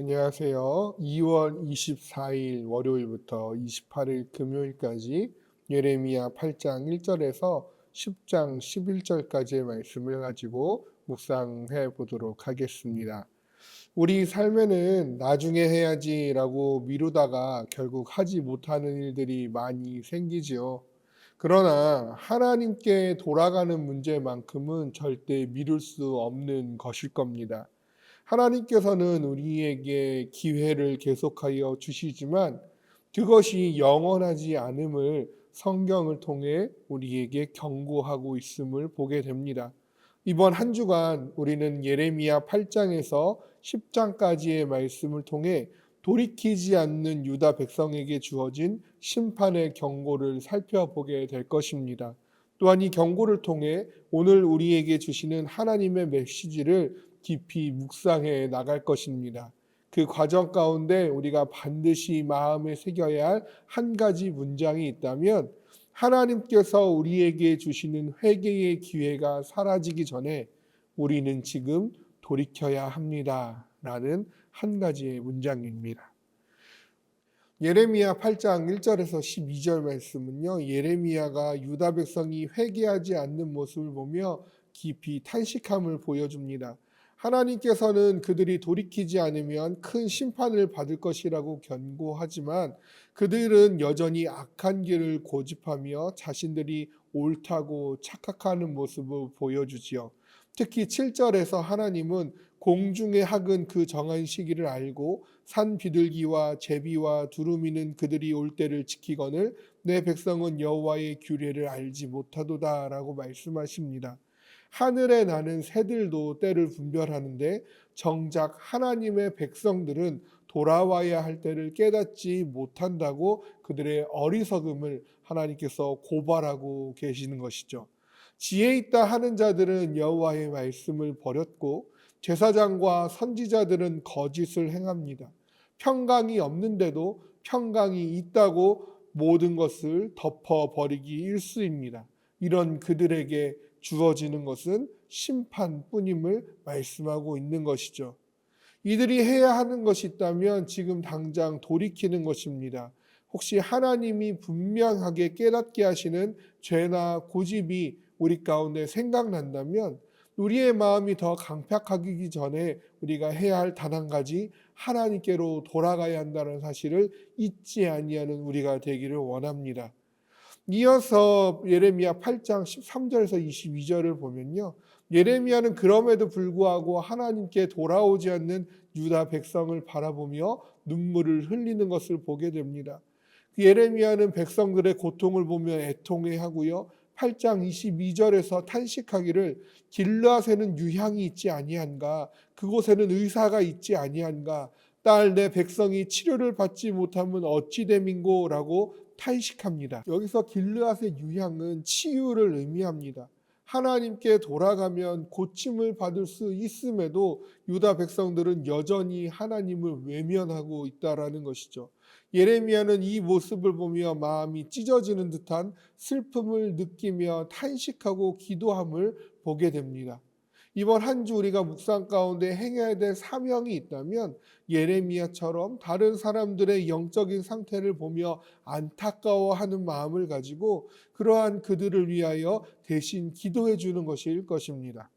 안녕하세요. 2월 24일 월요일부터 28일 금요일까지 예레미야 8장 1절에서 10장 11절까지의 말씀을 가지고 묵상해 보도록 하겠습니다. 우리 삶에는 나중에 해야지라고 미루다가 결국 하지 못하는 일들이 많이 생기지요. 그러나 하나님께 돌아가는 문제만큼은 절대 미룰 수 없는 것일 겁니다. 하나님께서는 우리에게 기회를 계속하여 주시지만 그것이 영원하지 않음을 성경을 통해 우리에게 경고하고 있음을 보게 됩니다. 이번 한 주간 우리는 예레미야 8장에서 10장까지의 말씀을 통해 돌이키지 않는 유다 백성에게 주어진 심판의 경고를 살펴보게 될 것입니다. 또한 이 경고를 통해 오늘 우리에게 주시는 하나님의 메시지를 깊이 묵상해 나갈 것입니다. 그 과정 가운데 우리가 반드시 마음에 새겨야 할 한 가지 문장이 있다면 하나님께서 우리에게 주시는 회개의 기회가 사라지기 전에 우리는 지금 돌이켜야 합니다. 라는 한 가지의 문장입니다. 예레미야 8장 1절에서 12절 말씀은요, 예레미야가 유다 백성이 회개하지 않는 모습을 보며 깊이 탄식함을 보여줍니다. 하나님께서는 그들이 돌이키지 않으면 큰 심판을 받을 것이라고 경고하지만 그들은 여전히 악한 길을 고집하며 자신들이 옳다고 착각하는 모습을 보여주지요. 특히 7절에서 하나님은 공중의 학은 그 정한 시기를 알고 산 비둘기와 제비와 두루미는 그들이 올 때를 지키거늘 내 백성은 여호와의 규례를 알지 못하도다라고 말씀하십니다. 하늘에 나는 새들도 때를 분별하는데 정작 하나님의 백성들은 돌아와야 할 때를 깨닫지 못한다고 그들의 어리석음을 하나님께서 고발하고 계시는 것이죠. 지혜 있다 하는 자들은 여호와의 말씀을 버렸고 제사장과 선지자들은 거짓을 행합니다. 평강이 없는데도 평강이 있다고 모든 것을 덮어버리기 일쑤입니다. 이런 그들에게 주어지는 것은 심판뿐임을 말씀하고 있는 것이죠. 이들이 해야 하는 것이 있다면 지금 당장 돌이키는 것입니다. 혹시 하나님이 분명하게 깨닫게 하시는 죄나 고집이 우리 가운데 생각난다면 우리의 마음이 더 강팍하기 전에 우리가 해야 할 단 한 가지 하나님께로 돌아가야 한다는 사실을 잊지 아니하는 우리가 되기를 원합니다. 이어서 예레미야 8장 13절에서 22절을 보면요. 예레미야는 그럼에도 불구하고 하나님께 돌아오지 않는 유다 백성을 바라보며 눈물을 흘리는 것을 보게 됩니다. 예레미야는 백성들의 고통을 보며 애통해하고요. 8장 22절에서 탄식하기를 길르앗에는 유향이 있지 아니한가, 그곳에는 의사가 있지 아니한가, 딸 내 백성이 치료를 받지 못하면 어찌 됨인고라고 탄식합니다. 여기서 길르앗의 유향은 치유를 의미합니다. 하나님께 돌아가면 고침을 받을 수 있음에도 유다 백성들은 여전히 하나님을 외면하고 있다라는 것이죠. 예레미야는 이 모습을 보며 마음이 찢어지는 듯한 슬픔을 느끼며 탄식하고 기도함을 보게 됩니다. 이번 한 주 우리가 묵상 가운데 행해야 될 사명이 있다면 예레미야처럼 다른 사람들의 영적인 상태를 보며 안타까워하는 마음을 가지고 그러한 그들을 위하여 대신 기도해 주는 것일 것입니다.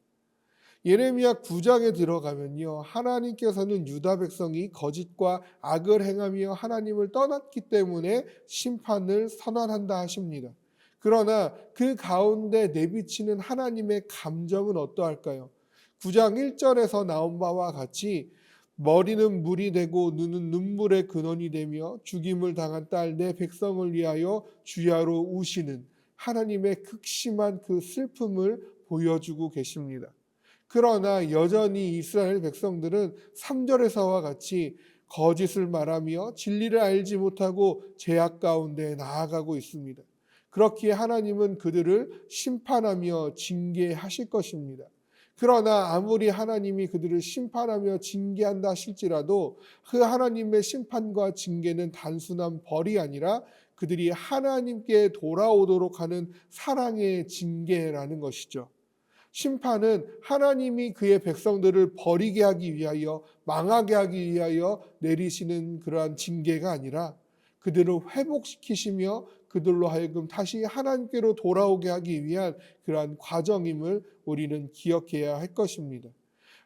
예레미야 9장에 들어가면요. 하나님께서는 유다 백성이 거짓과 악을 행하며 하나님을 떠났기 때문에 심판을 선언한다 하십니다. 그러나 그 가운데 내비치는 하나님의 감정은 어떠할까요? 9장 1절에서 나온 바와 같이 머리는 물이 되고 눈은 눈물의 근원이 되며 죽임을 당한 딸 내 백성을 위하여 주야로 우시는 하나님의 극심한 그 슬픔을 보여주고 계십니다. 그러나 여전히 이스라엘 백성들은 3절에서와 같이 거짓을 말하며 진리를 알지 못하고 죄악 가운데 나아가고 있습니다. 그렇기에 하나님은 그들을 심판하며 징계하실 것입니다. 그러나 아무리 하나님이 그들을 심판하며 징계한다 하실지라도 그 하나님의 심판과 징계는 단순한 벌이 아니라 그들이 하나님께 돌아오도록 하는 사랑의 징계라는 것이죠. 심판은 하나님이 그의 백성들을 버리게 하기 위하여, 망하게 하기 위하여 내리시는 그러한 징계가 아니라 그들을 회복시키시며 그들로 하여금 다시 하나님께로 돌아오게 하기 위한 그러한 과정임을 우리는 기억해야 할 것입니다.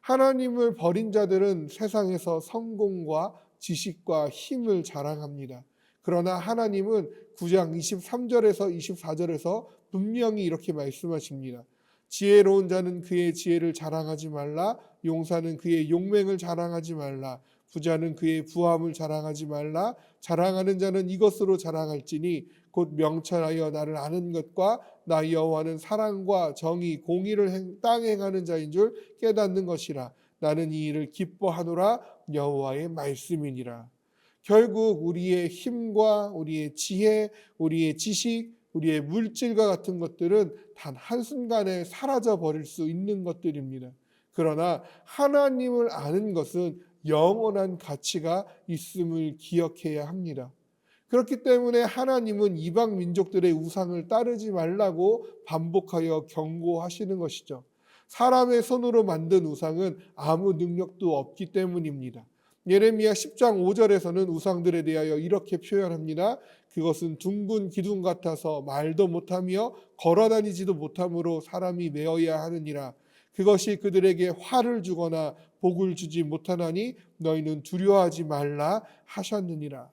하나님을 버린 자들은 세상에서 성공과 지식과 힘을 자랑합니다. 그러나 하나님은 9장 23절에서 24절에서 분명히 이렇게 말씀하십니다. 지혜로운 자는 그의 지혜를 자랑하지 말라. 용사는 그의 용맹을 자랑하지 말라. 부자는 그의 부함을 자랑하지 말라. 자랑하는 자는 이것으로 자랑할지니 곧 명철하여 나를 아는 것과 나 여호와는 사랑과 정의 공의를 땅에 행하는 자인 줄 깨닫는 것이라. 나는 이 일을 기뻐하노라. 여호와의 말씀이니라. 결국 우리의 힘과 우리의 지혜, 우리의 지식, 우리의 물질과 같은 것들은 단 한순간에 사라져 버릴 수 있는 것들입니다. 그러나 하나님을 아는 것은 영원한 가치가 있음을 기억해야 합니다. 그렇기 때문에 하나님은 이방 민족들의 우상을 따르지 말라고 반복하여 경고하시는 것이죠. 사람의 손으로 만든 우상은 아무 능력도 없기 때문입니다. 예레미야 10장 5절에서는 우상들에 대하여 이렇게 표현합니다. 그것은 둥근 기둥 같아서 말도 못하며 걸어다니지도 못하므로 사람이 메어야 하느니라. 그것이 그들에게 화를 주거나 복을 주지 못하나니 너희는 두려워하지 말라 하셨느니라.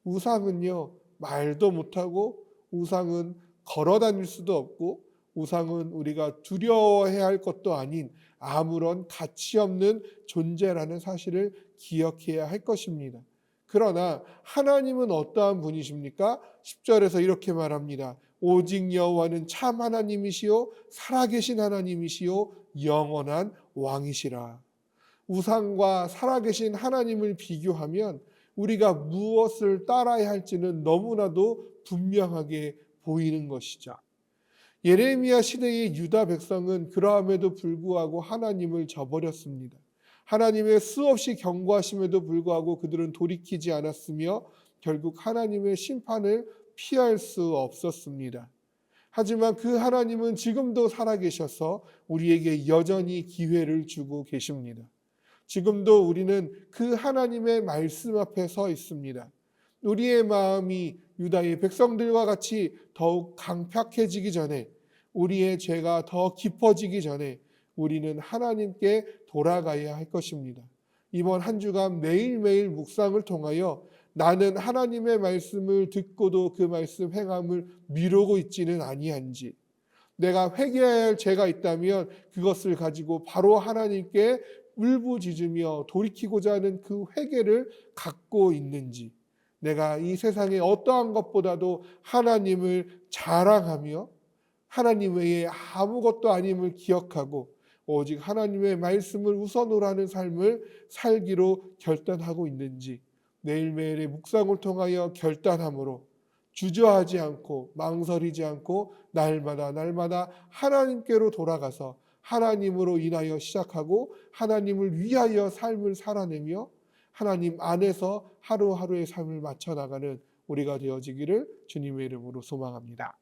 우상은요, 말도 못하고 우상은 걸어다닐 수도 없고 우상은 우리가 두려워해야 할 것도 아닌 아무런 가치 없는 존재라는 사실을 기억해야 할 것입니다. 그러나 하나님은 어떠한 분이십니까? 10절에서 이렇게 말합니다. 오직 여호와는 참 하나님이시요 살아계신 하나님이시요 영원한 왕이시라. 우상과 살아계신 하나님을 비교하면 우리가 무엇을 따라야 할지는 너무나도 분명하게 보이는 것이죠. 예레미야 시대의 유다 백성은 그러함에도 불구하고 하나님을 저버렸습니다. 하나님의 수없이 경고하심에도 불구하고 그들은 돌이키지 않았으며 결국 하나님의 심판을 피할 수 없었습니다. 하지만 그 하나님은 지금도 살아계셔서 우리에게 여전히 기회를 주고 계십니다. 지금도 우리는 그 하나님의 말씀 앞에 서 있습니다. 우리의 마음이 유다의 백성들과 같이 더욱 강팍해지기 전에, 우리의 죄가 더 깊어지기 전에 우리는 하나님께 돌아가야 할 것입니다. 이번 한 주간 매일매일 묵상을 통하여 나는 하나님의 말씀을 듣고도 그 말씀 행함을 미루고 있지는 아니한지, 내가 회개해야 할 죄가 있다면 그것을 가지고 바로 하나님께 울부짖으며 돌이키고자 하는 그 회개를 갖고 있는지, 내가 이 세상의 어떠한 것보다도 하나님을 자랑하며 하나님 외에 아무것도 아님을 기억하고 오직 하나님의 말씀을 우선으로 하는 삶을 살기로 결단하고 있는지, 매일매일의 묵상을 통하여 결단함으로 주저하지 않고 망설이지 않고 날마다 하나님께로 돌아가서 하나님으로 인하여 시작하고 하나님을 위하여 삶을 살아내며 하나님 안에서 하루하루의 삶을 맞춰나가는 우리가 되어지기를 주님의 이름으로 소망합니다.